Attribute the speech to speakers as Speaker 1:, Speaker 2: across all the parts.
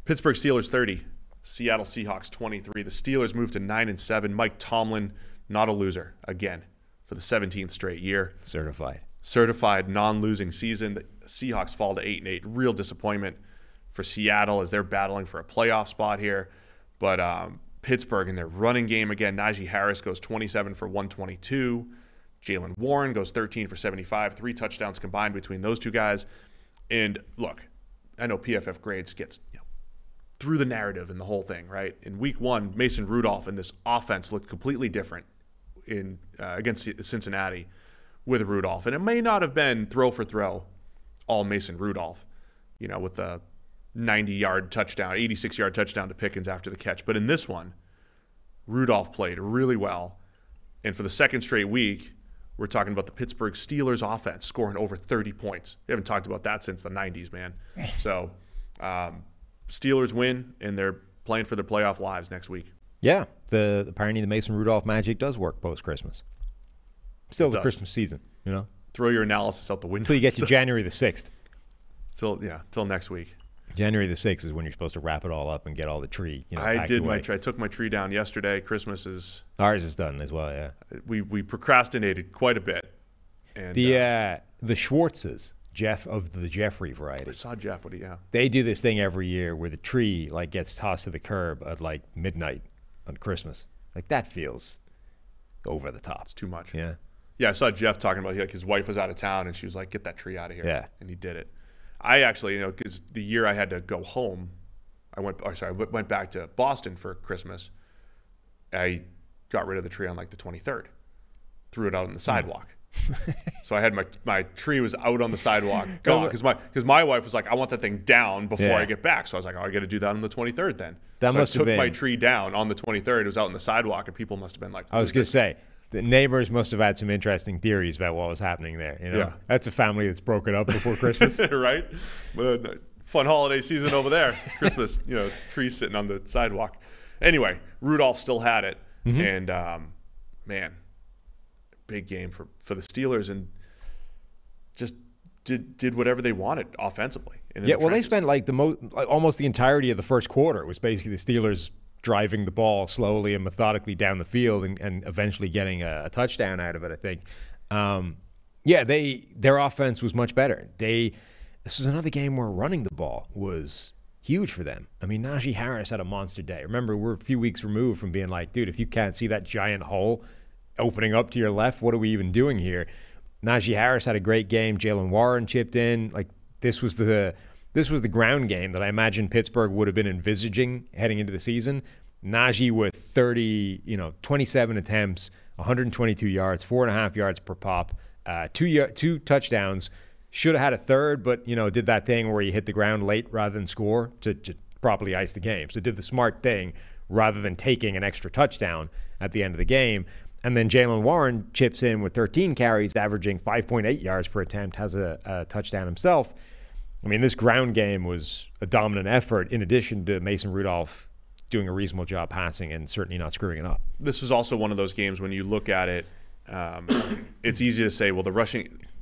Speaker 1: Pittsburgh Steelers 30, Seattle Seahawks 23. The Steelers moved to 9-7. Mike Tomlin, not a loser again for the 17th straight year. Certified non-losing season. The Seahawks fall to 8-8. Real disappointment for Seattle as they're battling for a playoff spot here. But Pittsburgh in their running game again. Najee Harris goes 27 for 122. Jaylen Warren goes 13 for 75. 3 touchdowns combined between those two guys. And look, I know PFF grades gets through the narrative and the whole thing, right? In week 1, Mason Rudolph and this offense looked completely different in against Cincinnati with Rudolph. And it may not have been throw for throw all Mason Rudolph, with the 90-yard touchdown, 86-yard touchdown to Pickens after the catch. But in this one, Rudolph played really well. And for the second straight week, we're talking about the Pittsburgh Steelers offense scoring over 30 points. We haven't talked about that since the 90s, man. So Steelers win, and they're playing for their playoff lives next week.
Speaker 2: Yeah, apparently the Mason Rudolph magic does work post-Christmas. Still the Christmas season,
Speaker 1: Throw your analysis out the window.
Speaker 2: Until you get to January the 6th.
Speaker 1: Till next week.
Speaker 2: January the 6th is when you're supposed to wrap it all up and get all the tree.
Speaker 1: I did my tree. I took my tree down yesterday. Christmas is
Speaker 2: ours is done as well. Yeah,
Speaker 1: we procrastinated quite a bit. And
Speaker 2: the Schwartzes, Jeff of the Jeffrey variety.
Speaker 1: I saw Jeff.
Speaker 2: They do this thing every year where the tree gets tossed to the curb at midnight on Christmas. That feels over the top.
Speaker 1: It's too much.
Speaker 2: Yeah.
Speaker 1: Yeah, I saw Jeff talking about his wife was out of town and she was like, "Get that tree out of here."
Speaker 2: Yeah.
Speaker 1: And he did it. I actually, because the year I had to go home, I went back to Boston for Christmas. I got rid of the tree on the 23rd, threw it out on the sidewalk. So I had my tree was out on the sidewalk, gone, because my wife was like, "I want that thing down before I get back." So I was like, "Oh, I got to do that on the 23rd then." I took my tree down on the 23rd. It was out on the sidewalk, and people must have been like,
Speaker 2: I was going to say, the neighbors must have had some interesting theories about what was happening there.
Speaker 1: Yeah.
Speaker 2: That's a family that's broken up before Christmas.
Speaker 1: Right? But fun holiday season over there. Christmas, trees sitting on the sidewalk. Anyway, Rudolph still had it. And, man, big game for the Steelers, and just did whatever they wanted offensively.
Speaker 2: Yeah, well, they spent almost the entirety of the first quarter. It was basically the Steelers driving the ball slowly and methodically down the field and eventually getting a touchdown out of it, I think. Their offense was much better. This was another game where running the ball was huge for them. I mean, Najee Harris had a monster day. Remember, we're a few weeks removed from being like, dude, if you can't see that giant hole opening up to your left, what are we even doing here? Najee Harris had a great game. Jaylen Warren chipped in. This was the ground game that I imagine Pittsburgh would have been envisaging heading into the season. Najee with 27 attempts, 122 yards, 4.5 yards per pop, two touchdowns. Should have had a third, but did that thing where he hit the ground late rather than score to properly ice the game. So did the smart thing rather than taking an extra touchdown at the end of the game. And then Jaylen Warren chips in with 13 carries, averaging 5.8 yards per attempt, has a touchdown himself. I mean, this ground game was a dominant effort in addition to Mason Rudolph doing a reasonable job passing and certainly not screwing it up.
Speaker 1: This was also one of those games when you look at it, it's easy to say, well,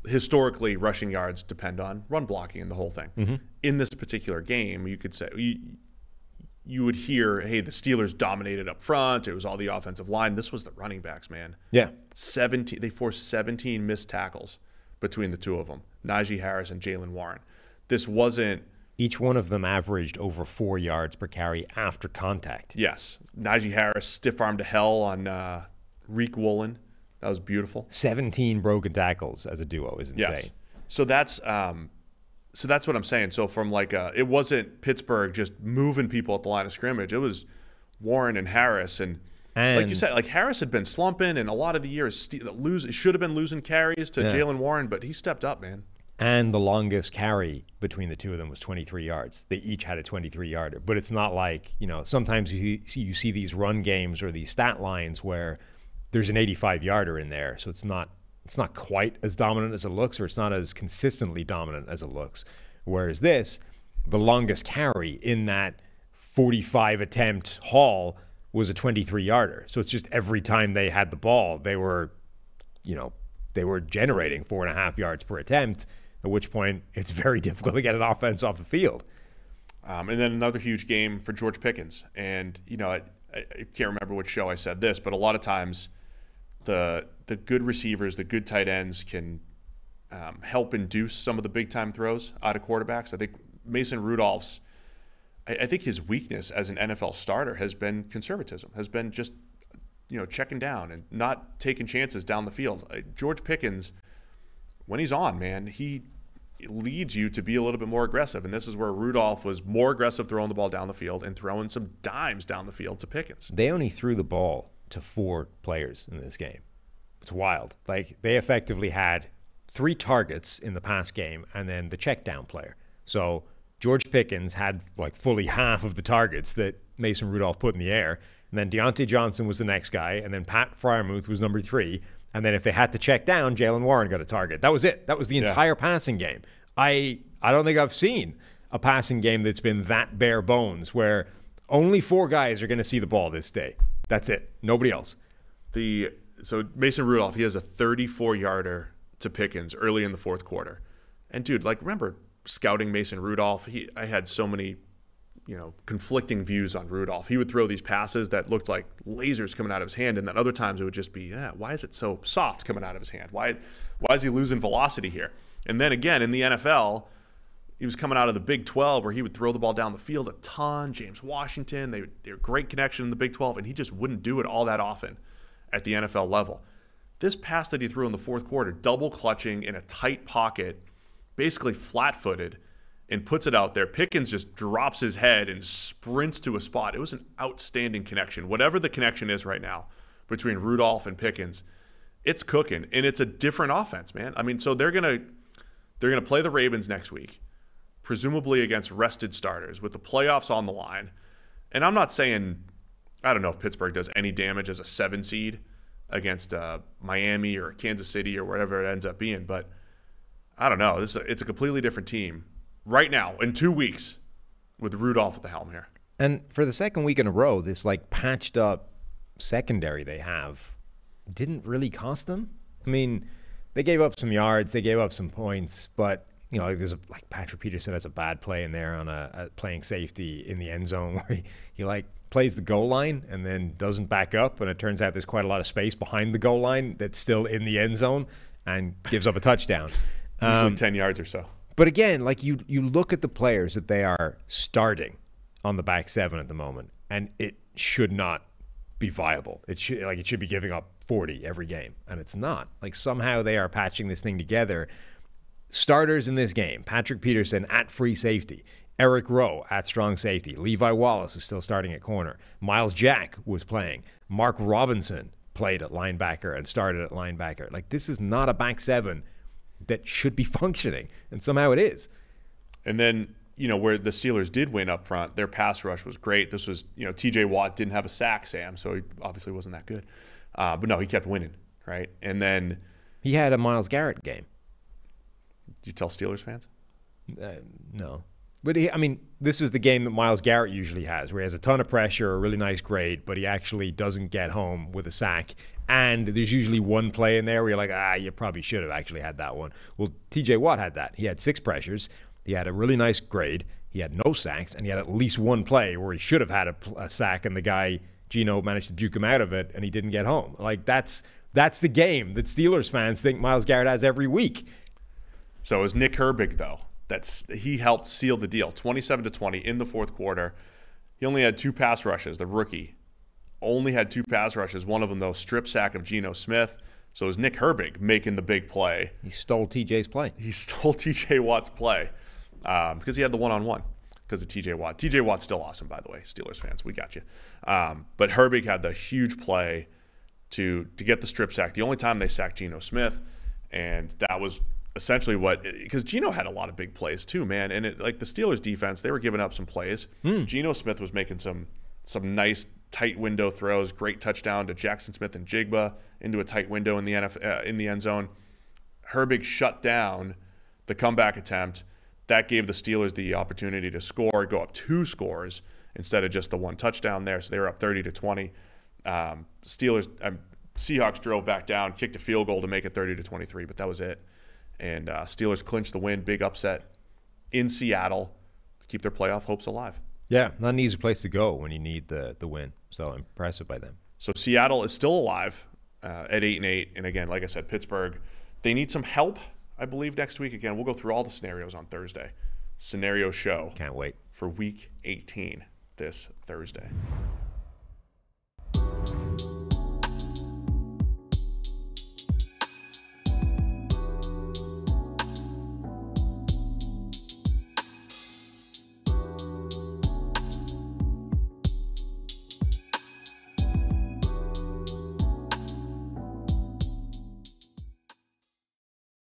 Speaker 1: historically, rushing yards depend on run blocking and the whole thing. In this particular game, you could say, you would hear, hey, the Steelers dominated up front. It was all the offensive line. This was the running backs, man.
Speaker 2: Yeah.
Speaker 1: They forced 17 missed tackles between the two of them, Najee Harris and Jaylen Warren. This wasn't...
Speaker 2: Each one of them averaged over 4 yards per carry after contact.
Speaker 1: Yes. Najee Harris stiff-armed to hell on Reek Woolen. That was beautiful.
Speaker 2: 17 broken tackles as a duo is insane.
Speaker 1: Yes. So that's what I'm saying. So from it wasn't Pittsburgh just moving people at the line of scrimmage. It was Warren and Harris. And like you said, Harris had been slumping, and a lot of the years should have been losing carries to Jaylen Warren, but he stepped up, man.
Speaker 2: And the longest carry between the two of them was 23 yards. They each had a 23-yarder. But it's not like, sometimes you see these run games or these stat lines where there's an 85-yarder in there. So it's not quite as dominant as it looks, or it's not as consistently dominant as it looks. Whereas this, the longest carry in that 45-attempt haul was a 23-yarder. So it's just every time they had the ball, they were generating 4.5 yards per attempt, at which point it's very difficult to get an offense off the field.
Speaker 1: And then another huge game for George Pickens. And, I can't remember which show I said this, but a lot of times the good receivers, the good tight ends can help induce some of the big-time throws out of quarterbacks. I think Mason Rudolph's, I think his weakness as an NFL starter has been conservatism, has been just, checking down and not taking chances down the field. George Pickens, when he's on, man, he leads you to be a little bit more aggressive. And this is where Rudolph was more aggressive throwing the ball down the field and throwing some dimes down the field to Pickens.
Speaker 2: They only threw the ball to 4 players in this game. It's wild. Like, they effectively had 3 targets in the pass game and then the check down player. So George Pickens had like fully half of the targets that Mason Rudolph put in the air. And then Deontay Johnson was the next guy. And then Pat Freiermuth was number 3. And then if they had to check down, Jaylen Warren got a target. That was it. That was the entire passing game. I don't think I've seen a passing game that's been that bare bones where only 4 guys are going to see the ball this day. That's it. Nobody else.
Speaker 1: So Mason Rudolph, he has a 34-yarder to Pickens early in the fourth quarter. And, dude, remember scouting Mason Rudolph? I had so many, conflicting views on Rudolph. He would throw these passes that looked like lasers coming out of his hand, and then other times it would just be, why is it so soft coming out of his hand? Why is he losing velocity here? And then again, in the NFL, he was coming out of the Big 12 where he would throw the ball down the field a ton. James Washington, they were great connection in the Big 12, and he just wouldn't do it all that often at the NFL level. This pass that he threw in the fourth quarter, double clutching in a tight pocket, basically flat-footed, and puts it out there. Pickens just drops his head and sprints to a spot. It was an outstanding connection. Whatever the connection is right now between Rudolph and Pickens, it's cooking, and it's a different offense, man. I mean, so they're gonna play the Ravens next week, presumably against rested starters with the playoffs on the line. And I'm not saying, I don't know if Pittsburgh does any damage as a 7 seed against Miami or Kansas City or wherever it ends up being, but I don't know. It's a completely different team right now in 2 weeks with Rudolph at the helm here.
Speaker 2: And for the second week in a row, this patched up secondary they have didn't really cost them. I mean, they gave up some yards, they gave up some points, but there's Patrick Peterson has a bad play in there on a playing safety in the end zone where he plays the goal line and then doesn't back up, and it turns out there's quite a lot of space behind the goal line that's still in the end zone and gives up a touchdown.
Speaker 1: Usually 10 yards or so.
Speaker 2: But again, you look at the players that they are starting on the back 7 at the moment, and it should not be viable. It should be giving up 40 every game, and it's not. Somehow they are patching this thing together. Starters in this game: Patrick Peterson at free safety, Eric Rowe at strong safety, Levi Wallace is still starting at corner, Miles Jack was playing, Mark Robinson played at linebacker and started at linebacker. This is not a back 7 that should be functioning, and somehow it is.
Speaker 1: And then, where the Steelers did win up front, their pass rush was great. This was, TJ Watt didn't have a sack, Sam, so he obviously wasn't that good. But no, he kept winning, right? And then
Speaker 2: he had a Myles Garrett game.
Speaker 1: Do you tell Steelers fans?
Speaker 2: No. But this is the game that Myles Garrett usually has, where he has a ton of pressure, a really nice grade, but he actually doesn't get home with a sack. And there's usually one play in there where you're like, you probably should have actually had that one. Well, TJ Watt had that. He had 6 pressures. He had a really nice grade. He had no sacks, and he had at least one play where he should have had a sack, and the guy, Gino, managed to juke him out of it, and he didn't get home. That's the game that Steelers fans think Myles Garrett has every week.
Speaker 1: So it was Nick Herbig, though. He helped seal the deal, 27-20 in the fourth quarter. He only had 2 pass rushes, the rookie. Only had 2 pass rushes, one of them, though, strip sack of Geno Smith. So it was Nick Herbig making the big play.
Speaker 2: He stole TJ's play.
Speaker 1: He stole TJ Watt's play because he had the one-on-one because of TJ Watt. TJ Watt's still awesome, by the way, Steelers fans. We got you. But Herbig had the huge play to get the strip sack. The only time they sacked Geno Smith, and that was essentially because Geno had a lot of big plays too, man. And the Steelers defense, they were giving up some plays. Geno Smith was making some nice tight window throws, great touchdown to Jackson Smith and Jigba into a tight window in the end zone. Herbig shut down the comeback attempt. That gave the Steelers the opportunity to score, go up 2 scores instead of just the 1 touchdown there. So they were up 30-20. Seahawks drove back down, kicked a field goal to make it 30-23, but that was it. And Steelers clinched the win, big upset in Seattle. keep their playoff hopes alive.
Speaker 2: Yeah, not an easy place to go when you need the win. So impressive by them.
Speaker 1: So Seattle is still alive at 8-8. And again, like I said, Pittsburgh, they need some help, I believe, next week. Again, we'll go through all the scenarios on Thursday. Scenario show.
Speaker 2: Can't wait.
Speaker 1: For week 18 this Thursday.